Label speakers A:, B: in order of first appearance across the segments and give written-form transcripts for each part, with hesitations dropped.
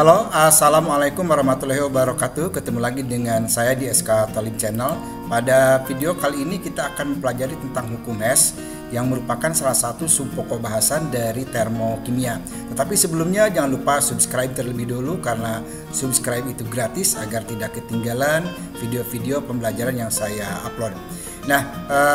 A: Halo, Assalamualaikum warahmatullahi wabarakatuh. Ketemu lagi dengan saya di SK Talib Channel. Pada video kali ini kita akan mempelajari tentang hukum Hess yang merupakan salah satu subpokok bahasan dari termokimia. Tetapi sebelumnya jangan lupa subscribe terlebih dulu karena subscribe itu gratis agar tidak ketinggalan video-video pembelajaran yang saya upload. Nah,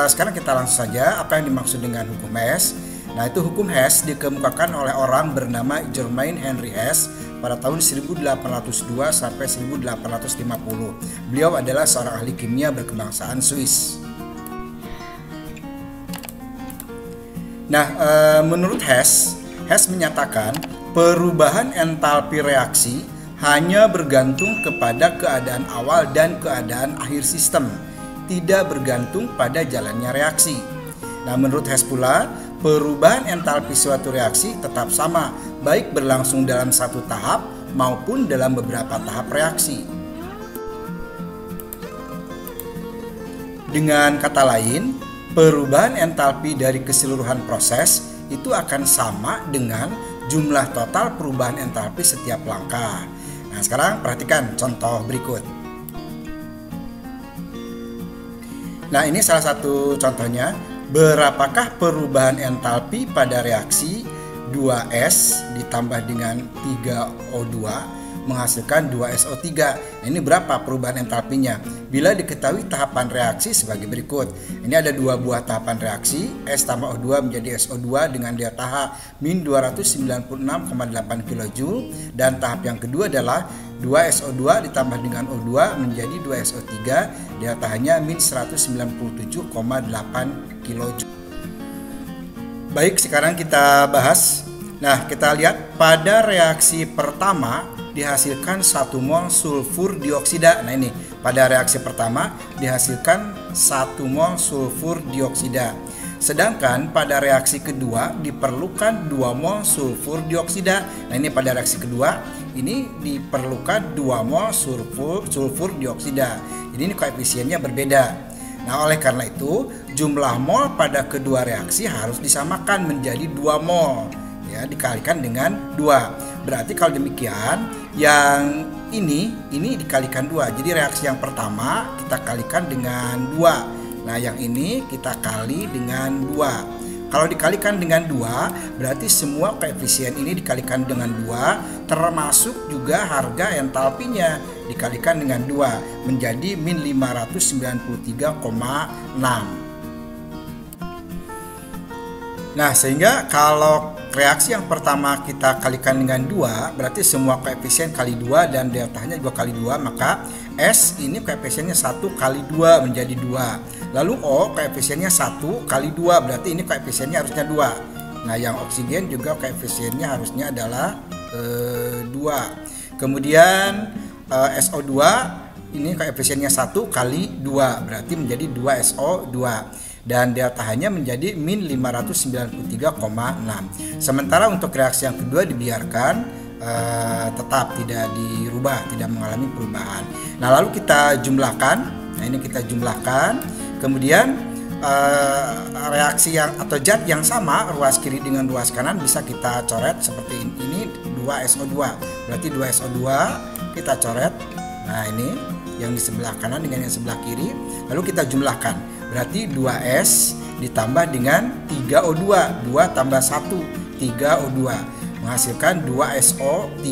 A: sekarang kita langsung saja apa yang dimaksud dengan hukum Hess. Nah, itu hukum Hess dikemukakan oleh orang bernama Germain Henry Hess pada tahun 1802 sampai 1850. Beliau adalah seorang ahli kimia berkebangsaan Swiss. Nah, menurut Hess menyatakan perubahan entalpi reaksi hanya bergantung kepada keadaan awal dan keadaan akhir sistem, tidak bergantung pada jalannya reaksi. Nah, menurut Hess pula, perubahan entalpi suatu reaksi tetap sama, baik berlangsung dalam satu tahap maupun dalam beberapa tahap reaksi. Dengan kata lain, perubahan entalpi dari keseluruhan proses itu akan sama dengan jumlah total perubahan entalpi setiap langkah. Nah, sekarang perhatikan contoh berikut. Nah, ini salah satu contohnya. Berapakah perubahan entalpi pada reaksi 2S ditambah dengan 3O2 menghasilkan 2SO3? Nah, ini berapa perubahan entalpinya? Bila diketahui tahapan reaksi sebagai berikut. Ini ada dua buah tahapan reaksi, S tambah O2 menjadi SO2 dengan delta H min 296,8 kJ, dan tahap yang kedua adalah 2SO2 ditambah dengan O2 menjadi 2SO3, delta H-nya min 197,8 kJ. Baik, sekarang kita bahas. Nah, kita lihat pada reaksi pertama dihasilkan 1 mol sulfur dioksida. Nah, ini pada reaksi pertama dihasilkan 1 mol sulfur dioksida. Sedangkan pada reaksi kedua diperlukan 2 mol sulfur dioksida. Nah, ini pada reaksi kedua ini diperlukan 2 mol sulfur dioksida. Jadi ini koefisiennya berbeda. Nah, oleh karena itu jumlah mol pada kedua reaksi harus disamakan menjadi 2 mol. Ya, dikalikan dengan 2. Berarti kalau demikian yang ini dikalikan 2. Jadi reaksi yang pertama kita kalikan dengan 2. Nah, yang ini kita kali dengan 2. Kalau dikalikan dengan 2 berarti semua koefisien ini dikalikan dengan 2, termasuk juga harga entalpinya dikalikan dengan 2 menjadi min 593,6. Nah, sehingga kalau reaksi yang pertama kita kalikan dengan 2, berarti semua koefisien kali 2 dan deltanya juga kali 2, maka S ini koefisiennya 1 kali 2 menjadi 2. Lalu O koefisiennya 1 kali 2, berarti ini koefisiennya harusnya 2. Nah, yang oksigen juga koefisiennya harusnya adalah 2. Kemudian SO2 ini koefisiennya 1 kali 2, berarti menjadi 2SO2. Dan delta H-nya menjadi min 593,6. Sementara untuk reaksi yang kedua dibiarkan tetap tidak dirubah, tidak mengalami perubahan. Nah, lalu kita jumlahkan. Nah, ini kita jumlahkan. Kemudian reaksi yang atau zat yang sama ruas kiri dengan ruas kanan bisa kita coret seperti ini 2SO2. Berarti 2SO2 kita coret. Nah, ini yang di sebelah kanan dengan yang sebelah kiri. Lalu kita jumlahkan. Berarti 2S ditambah dengan 3O2, 2 tambah 1, 3O2 menghasilkan 2SO3,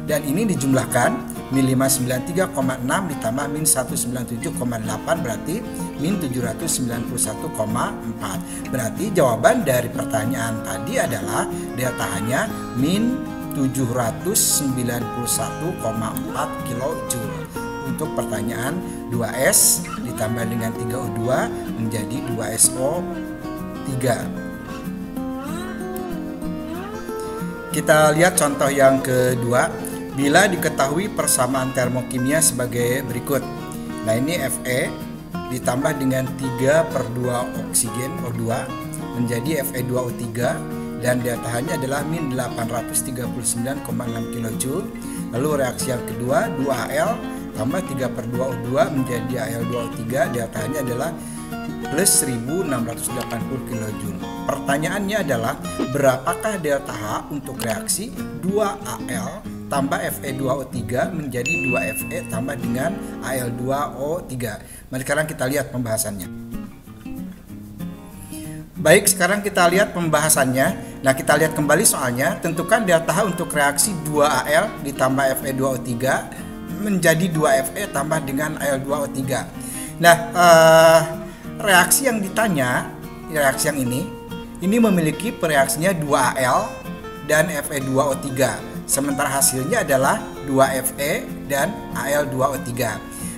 A: dan ini dijumlahkan min 593,6 ditambah min 197,8 berarti min 791,4. Berarti jawaban dari pertanyaan tadi adalah delta H-nya min 791,4 kJ. Untuk pertanyaan 2S ditambah dengan 3O2 menjadi 2SO3. Kita lihat contoh yang kedua. Bila diketahui persamaan termokimia sebagai berikut. Nah, ini Fe ditambah dengan 3/2 oksigen O2 menjadi Fe2O3, dan delta H-nya adalah min 839,6 kJ. Lalu reaksi yang kedua 2Al tambah 3/2O2 menjadi Al2O3, delta H-nya adalah plus 1680 kJ. Pertanyaannya adalah berapakah delta H untuk reaksi 2Al tambah Fe2O3 menjadi 2Fe tambah dengan Al2O3. Mari sekarang kita lihat pembahasannya. Baik, sekarang kita lihat pembahasannya. Nah, kita lihat kembali soalnya. Tentukan delta H untuk reaksi 2Al ditambah Fe2O3 menjadi 2Fe tambah dengan Al2O3. Nah, reaksi yang ditanya, reaksi yang ini memiliki pereaksinya 2Al dan Fe2O3. Sementara hasilnya adalah 2Fe dan Al2O3.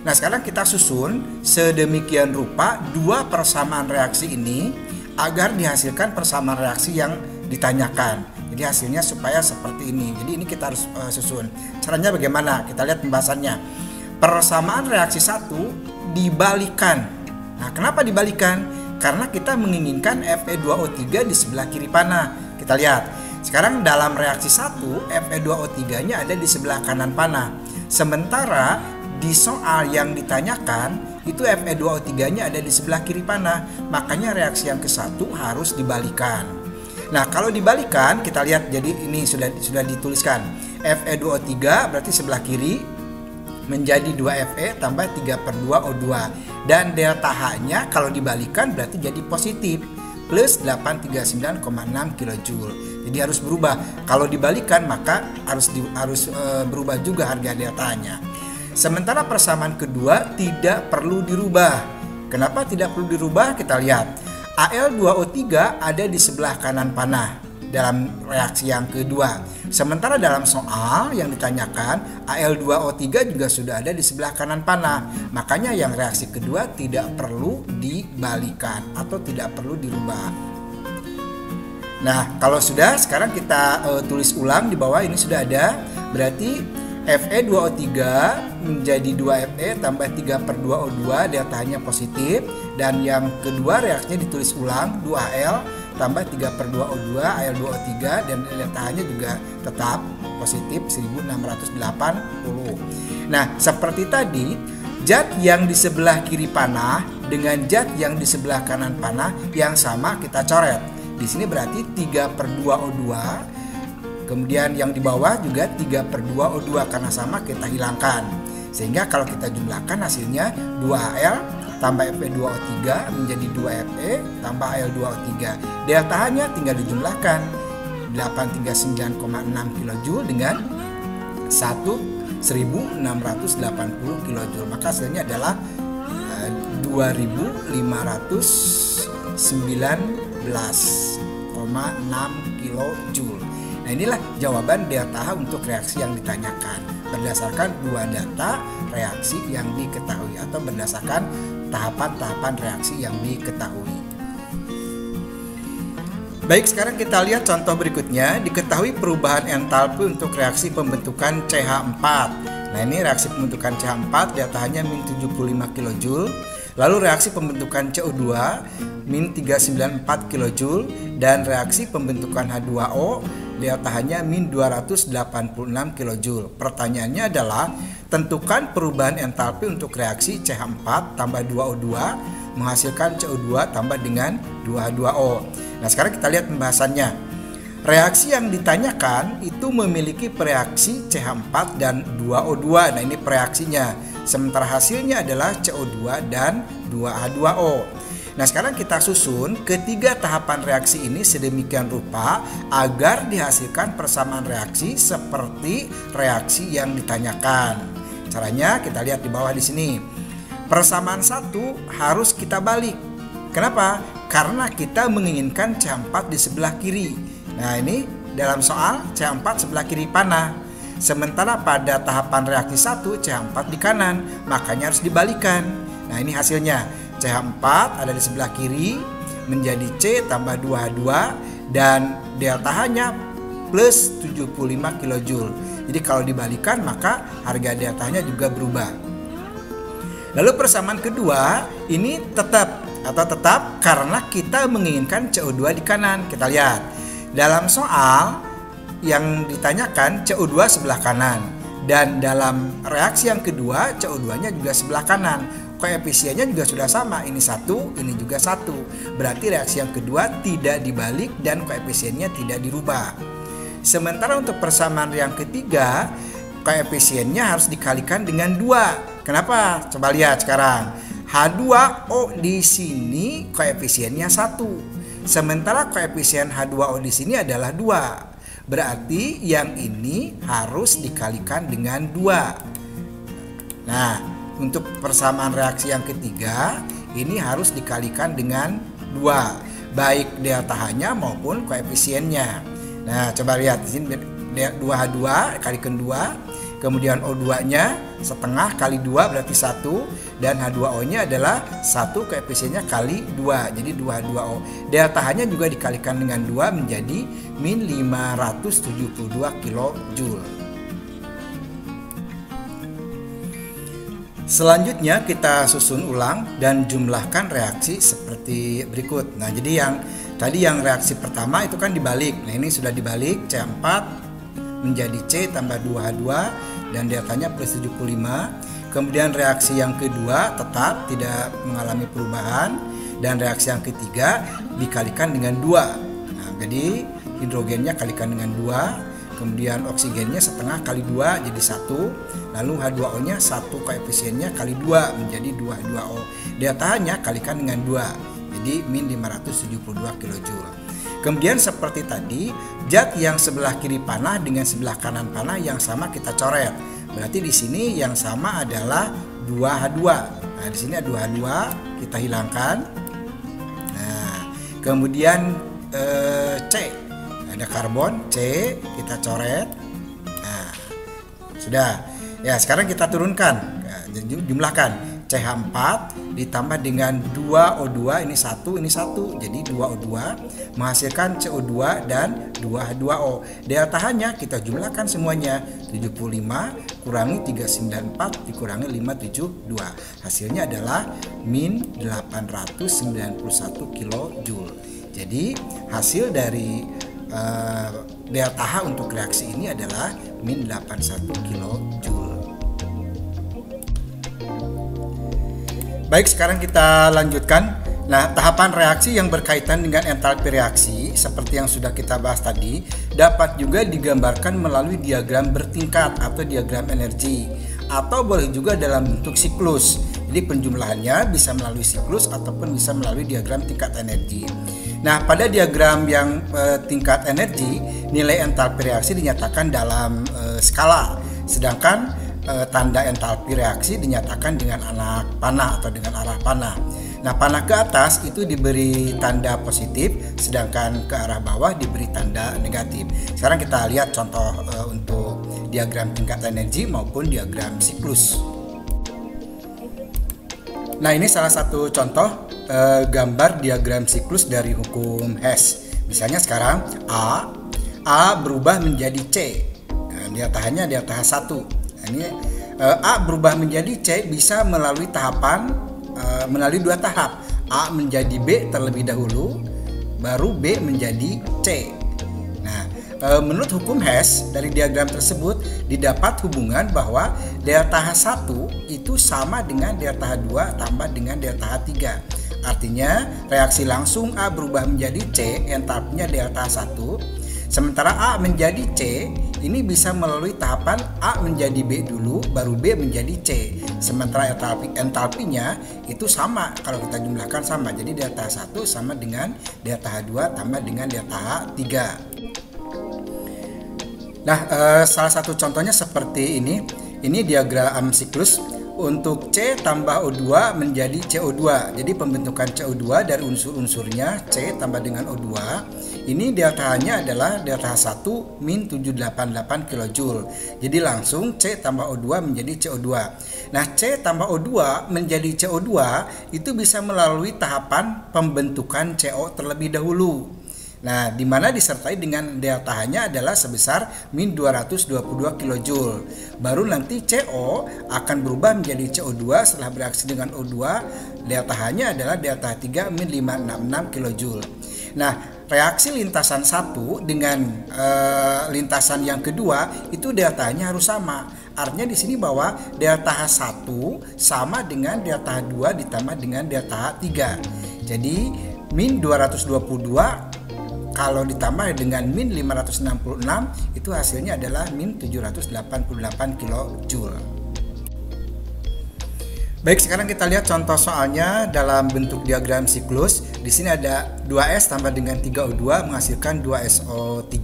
A: Nah, sekarang kita susun sedemikian rupa dua persamaan reaksi ini agar dihasilkan persamaan reaksi yang ditanyakan. Jadi hasilnya supaya seperti ini. Jadi ini kita harus susun. Caranya bagaimana? Kita lihat pembahasannya. Persamaan reaksi 1 dibalikan. Nah, kenapa dibalikan? Karena kita menginginkan Fe2O3 di sebelah kiri panah. Kita lihat. Sekarang dalam reaksi 1, Fe2O3-nya ada di sebelah kanan panah. Sementara di soal yang ditanyakan itu Fe2O3-nya ada di sebelah kiri panah. Makanya reaksi yang ke-1 harus dibalikan. Nah, kalau dibalikan kita lihat, jadi ini sudah dituliskan. Fe2O3 berarti sebelah kiri menjadi 2Fe tambah 3/2O2. Dan delta H-nya kalau dibalikan berarti jadi positif plus 839,6 kJ. Jadi harus berubah. Kalau dibalikan maka harus berubah juga harga delta-nya. Sementara persamaan kedua tidak perlu dirubah. Kenapa tidak perlu dirubah? Kita lihat. Al2O3 ada di sebelah kanan panah dalam reaksi yang kedua. Sementara dalam soal yang ditanyakan Al2O3 juga sudah ada di sebelah kanan panah. Makanya yang reaksi kedua tidak perlu dibalikan atau tidak perlu dirubah. Nah, kalau sudah, sekarang kita tulis ulang di bawah. Ini sudah ada. Berarti Fe2O3 menjadi 2Fe tambah 3/2O2, deltanya positif. Dan yang kedua reaksinya ditulis ulang, 2Al tambah 3/2O2, Al2O3, dan deltanya juga tetap positif 1680. Nah, seperti tadi, zat yang di sebelah kiri panah dengan zat yang di sebelah kanan panah yang sama kita coret. Di sini berarti 3/2O2. Kemudian yang di bawah juga 3/2O2 karena sama kita hilangkan. Sehingga kalau kita jumlahkan hasilnya 2Al tambah Fe2O3 menjadi 2Fe tambah Al2O3. Delta H-nya tinggal dijumlahkan 839,6 kJ dengan 1680 kJ. Maka hasilnya adalah 2519,6 kJ. Nah, inilah jawaban delta H untuk reaksi yang ditanyakan berdasarkan dua data reaksi yang diketahui atau berdasarkan tahapan-tahapan reaksi yang diketahui. Baik, sekarang kita lihat contoh berikutnya. Diketahui perubahan entalpi untuk reaksi pembentukan CH4. Nah, ini reaksi pembentukan CH4 delta H-nya min 75 kJ. Lalu reaksi pembentukan CO2 min 394 kJ dan reaksi pembentukan H2O delta H-nya min 286 kJ. Pertanyaannya adalah tentukan perubahan entalpi untuk reaksi CH4 tambah 2O2 menghasilkan CO2 tambah dengan 2H2O. Nah, sekarang kita lihat pembahasannya. Reaksi yang ditanyakan itu memiliki pereaksi CH4 dan 2O2. Nah, ini pereaksinya. Sementara hasilnya adalah CO2 dan 2H2O. Nah, sekarang kita susun ketiga tahapan reaksi ini sedemikian rupa agar dihasilkan persamaan reaksi seperti reaksi yang ditanyakan. Caranya kita lihat di bawah di sini. Persamaan 1 harus kita balik. Kenapa? Karena kita menginginkan CH4 di sebelah kiri. Nah, ini dalam soal CH4 sebelah kiri panah. Sementara pada tahapan reaksi 1 CH4 di kanan, makanya harus dibalikan. Nah, ini hasilnya. CH4 ada di sebelah kiri menjadi C tambah 2H2 dan delta H-nya plus 75 kJ. Jadi kalau dibalikan maka harga deltanya juga berubah. Lalu persamaan kedua ini tetap karena kita menginginkan CO2 di kanan. Kita lihat dalam soal yang ditanyakan CO2 sebelah kanan dan dalam reaksi yang kedua CO2-nya juga sebelah kanan. Koefisiennya juga sudah sama, ini 1, ini juga 1. Berarti reaksi yang kedua tidak dibalik dan koefisiennya tidak dirubah. Sementara untuk persamaan yang ketiga, koefisiennya harus dikalikan dengan 2. Kenapa? Coba lihat sekarang. H2O di sini koefisiennya 1. Sementara koefisien H2O di sini adalah 2. Berarti yang ini harus dikalikan dengan 2. Nah, untuk persamaan reaksi yang ketiga, ini harus dikalikan dengan 2, baik delta H-nya maupun koefisiennya. Nah, coba lihat di sini 2H2 kalikan 2, kemudian O2-nya setengah kali 2 berarti 1, dan H2O-nya adalah 1 koefisiennya kali 2, jadi 2H2O. Delta H-nya juga dikalikan dengan 2 menjadi min 572 kJ. Selanjutnya kita susun ulang dan jumlahkan reaksi seperti berikut. Nah, jadi yang tadi yang reaksi pertama itu kan dibalik. Nah, ini sudah dibalik, C4 menjadi C tambah 2H2 dan deltanya plus 75. Kemudian reaksi yang kedua tetap tidak mengalami perubahan, dan reaksi yang ketiga dikalikan dengan 2. Nah, jadi hidrogennya kalikan dengan 2. Kemudian oksigennya setengah kali 2 jadi 1, lalu H2O-nya 1 koefisiennya kali 2 menjadi 2H2O. Delta H-nya kalikan dengan 2, jadi min 572 kJ. Kemudian seperti tadi, zat yang sebelah kiri panah dengan sebelah kanan panah yang sama kita coret. Berarti di sini yang sama adalah 2H2. Nah, di sini ada 2H2, kita hilangkan. Nah, kemudian C. Ada karbon C, kita coret. Nah, sudah. Ya, sekarang kita turunkan, jumlahkan. CH4 ditambah dengan 2O2, ini 1, jadi 2O2 menghasilkan CO2 dan 2H2O. Delta H-nya kita jumlahkan semuanya, 75 kurangi 394 dikurangi 572. Hasilnya adalah min 891 kJ. Jadi hasil dari delta H untuk reaksi ini adalah min 81 kJ. Baik, sekarang kita lanjutkan. Nah, tahapan reaksi yang berkaitan dengan entalpi reaksi seperti yang sudah kita bahas tadi dapat juga digambarkan melalui diagram bertingkat atau diagram energi, atau boleh juga dalam bentuk siklus. Jadi penjumlahannya bisa melalui siklus ataupun bisa melalui diagram tingkat energi. Nah, pada diagram yang tingkat energi, nilai entalpi reaksi dinyatakan dalam skala, sedangkan tanda entalpi reaksi dinyatakan dengan anak panah atau dengan arah panah. Nah, panah ke atas itu diberi tanda positif, sedangkan ke arah bawah diberi tanda negatif. Sekarang kita lihat contoh untuk diagram tingkat energi maupun diagram siklus. Nah, ini salah satu contoh gambar diagram siklus dari hukum Hess. Misalnya sekarang A berubah menjadi C. Nah, delta H-nya delta H1. Nah, ini A berubah menjadi C bisa melalui melalui 2 tahap. A menjadi B terlebih dahulu, baru B menjadi C. Nah, menurut hukum Hess dari diagram tersebut didapat hubungan bahwa delta H1 itu sama dengan delta H2 tambah dengan delta H3. Artinya reaksi langsung A berubah menjadi C, entalpinya delta H1. Sementara A menjadi C, ini bisa melalui tahapan A menjadi B dulu, baru B menjadi C. Sementara entalpinya itu sama, kalau kita jumlahkan sama. Jadi delta H1 sama dengan delta H2 tambah dengan delta H3. Nah, salah satu contohnya seperti ini. Ini diagram siklus. Untuk C tambah O2 menjadi CO2. Jadi pembentukan CO2 dari unsur-unsurnya C tambah dengan O2. Ini delta H-nya adalah delta H1 min 788 kJ. Jadi langsung C tambah O2 menjadi CO2. Nah, C tambah O2 menjadi CO2 itu bisa melalui tahapan pembentukan CO terlebih dahulu. Nah, di mana disertai dengan delta H-nya adalah sebesar min 222 kJ. Baru nanti CO akan berubah menjadi CO2 setelah bereaksi dengan O2. Delta H-nya adalah delta H3 min 566 kJ. Nah, reaksi lintasan 1 dengan lintasan yang kedua itu delta H-nya harus sama. Artinya di sini bahwa delta H1 sama dengan delta H2 ditambah dengan delta H3. Jadi min 222 kalau ditambah dengan min 566 itu hasilnya adalah min 788 kilojoule. Baik, sekarang kita lihat contoh soalnya dalam bentuk diagram siklus. Di sini ada 2S tambah dengan 3O2 menghasilkan 2SO3.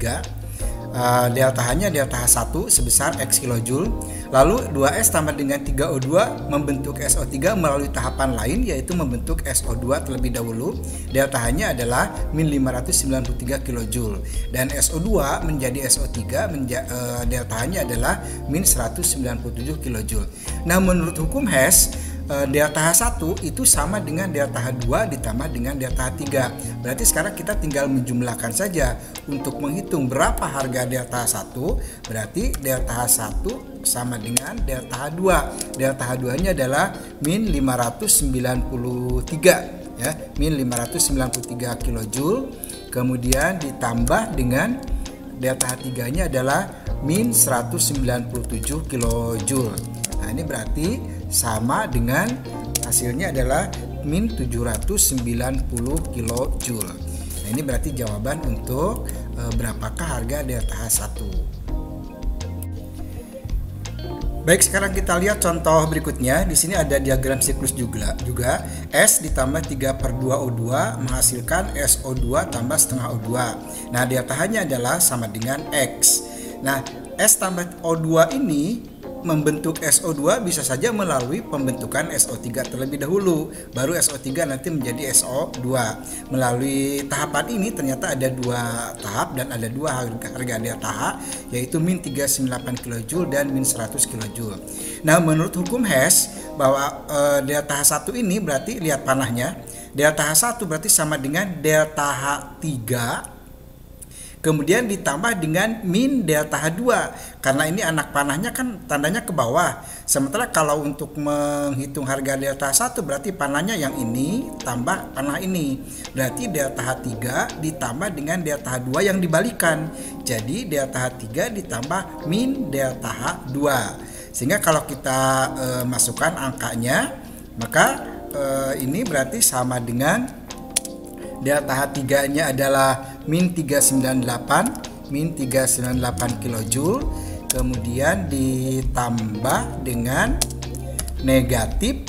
A: Delta H-nya delta H1 sebesar X kilojoule. Lalu 2S tambah dengan 3O2 membentuk SO3 melalui tahapan lain, yaitu membentuk SO2 terlebih dahulu. Delta H-nya adalah min 593 kilojoule. Dan SO2 menjadi SO3 delta H-nya adalah min 197 kilojoule. Nah, menurut hukum Hess, delta H1 itu sama dengan delta H2 ditambah dengan delta H3. Berarti sekarang kita tinggal menjumlahkan saja untuk menghitung berapa harga delta H1. Berarti delta H1 sama dengan delta H2. Delta H2 nya adalah min 593 ya, min 593 kilojoule. Kemudian ditambah dengan delta H3 nya adalah min 197 kilojoule. Nah, ini berarti sama dengan hasilnya adalah min 790 kilojoule. Nah, ini berarti jawaban untuk berapakah harga delta H1. Baik, sekarang kita lihat contoh berikutnya. Di sini ada diagram siklus juga. S ditambah 3/2O2 menghasilkan SO2 tambah setengah O2. Nah, delta H-nya adalah sama dengan X. Nah, S tambah O2 ini membentuk SO2 bisa saja melalui pembentukan SO3 terlebih dahulu, baru SO3 nanti menjadi SO2. Melalui tahapan ini ternyata ada dua tahap dan ada dua harga delta H, yaitu min 398 kilojoule dan min 100 kilojoule. Nah, menurut hukum Hess bahwa delta H1 ini berarti lihat panahnya, delta H1 berarti sama dengan delta H3 kemudian ditambah dengan min delta H2, karena ini anak panahnya kan tandanya ke bawah. Sementara kalau untuk menghitung harga delta H1 berarti panahnya yang ini tambah panah ini, berarti delta H3 ditambah dengan delta H2 yang dibalikan, jadi delta H3 ditambah min delta H2. Sehingga kalau kita masukkan angkanya, maka ini berarti sama dengan delta H3 nya adalah min 398 kilojoule, kemudian ditambah dengan negatif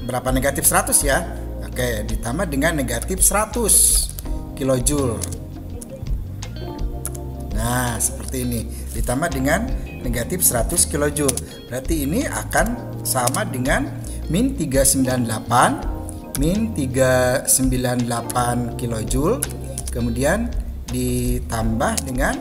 A: berapa, negatif 100 ya. Oke, ditambah dengan negatif 100 kilojoule. Nah, seperti ini, ditambah dengan negatif 100 kilojoule. Berarti ini akan sama dengan min 398 kilojoule, kemudian ditambah dengan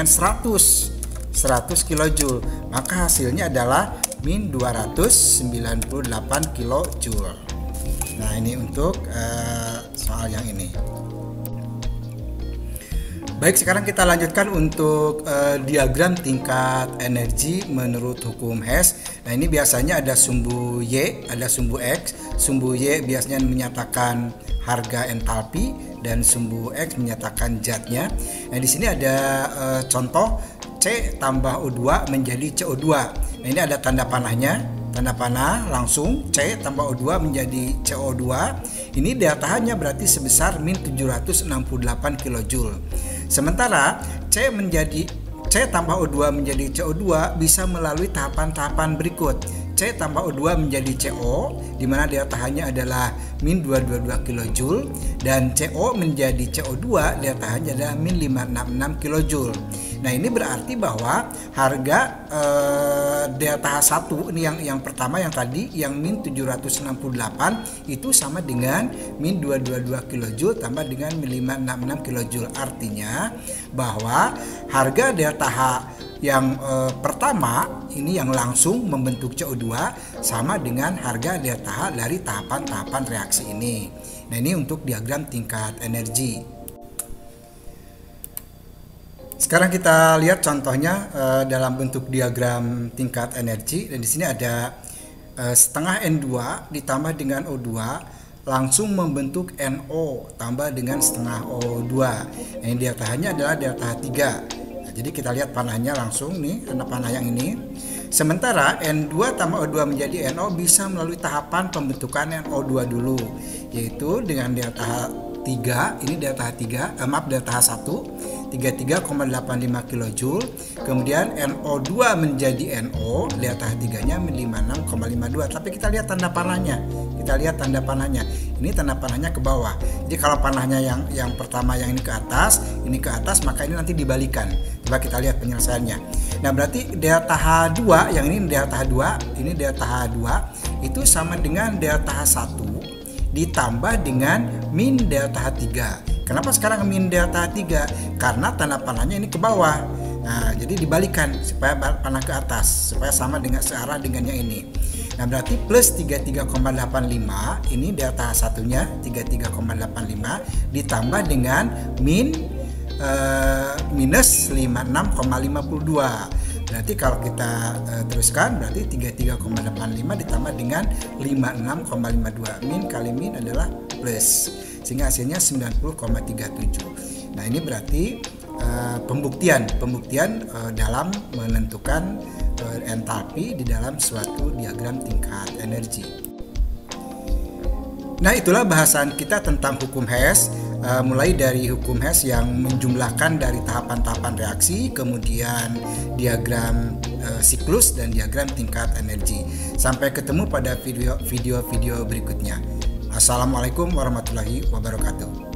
A: 100 kilojoule, maka hasilnya adalah min 298 kilojoule. Nah, ini untuk soal yang ini. Baik, sekarang kita lanjutkan untuk diagram tingkat energi menurut hukum Hess. Nah, ini biasanya ada sumbu Y, ada sumbu X. Sumbu Y biasanya menyatakan harga entalpi dan sumbu X menyatakan zatnya. Nah, di sini ada contoh C tambah O2 menjadi CO2. Nah, ini ada tanda panahnya. Tanda panah langsung C tambah O2 menjadi CO2. Ini delta H-nya berarti sebesar min 768 kilojoule. Sementara C tambah O2 menjadi CO2 bisa melalui tahapan-tahapan berikut. C tambah O2 menjadi CO, di mana delta H-nya adalah min 222 kilojoule, dan CO menjadi CO2 delta H-nya adalah min 566 kilojoule. Nah, ini berarti bahwa harga delta H1 ini yang pertama yang tadi yang min 768 itu sama dengan min 222 kilojoule tambah dengan min 566 kilojoule. Artinya bahwa harga delta H yang pertama ini yang langsung membentuk CO2 sama dengan harga delta H dari tahapan-tahapan reaksi ini. Nah, ini untuk diagram tingkat energi. Sekarang kita lihat contohnya dalam bentuk diagram tingkat energi, dan di sini ada setengah N2 ditambah dengan O2 langsung membentuk NO tambah dengan setengah O2. Nah, delta H-nya adalah delta H3. Nah, jadi kita lihat panahnya langsung nih, karena panah yang ini. Sementara N2 tambah O2 menjadi NO bisa melalui tahapan pembentukan NO2 dulu, yaitu dengan delta H3, ini delta H3, delta H1 33,85 kJ, kemudian NO2 menjadi NO, delta H3-nya 56,52. Tapi kita lihat tanda panahnya. Ini tanda panahnya ke bawah. Jadi kalau panahnya yang pertama yang ini ke atas, maka ini nanti dibalikan. Coba kita lihat penyelesaiannya. Nah, berarti delta H2 yang ini delta H2 itu sama dengan delta H1 ditambah dengan min delta H3. Kenapa sekarang min delta H3? Karena tanda panahnya ini ke bawah. Nah, jadi dibalikan supaya panah ke atas, supaya sama dengan searah dengan yang ini. Nah, berarti plus 33,85 ini delta H1-nya 33,85 ditambah dengan minus 56,52. Berarti kalau kita teruskan, berarti 33,85 ditambah dengan 56,52. Min kali min adalah plus, sehingga hasilnya 90,37. Nah, ini berarti pembuktian dalam menentukan entalpi di dalam suatu diagram tingkat energi. Nah, itulah bahasan kita tentang hukum Hess, mulai dari hukum Hess yang menjumlahkan dari tahapan-tahapan reaksi, kemudian diagram siklus dan diagram tingkat energi. Sampai ketemu pada video berikutnya. Assalamualaikum warahmatullahi wabarakatuh.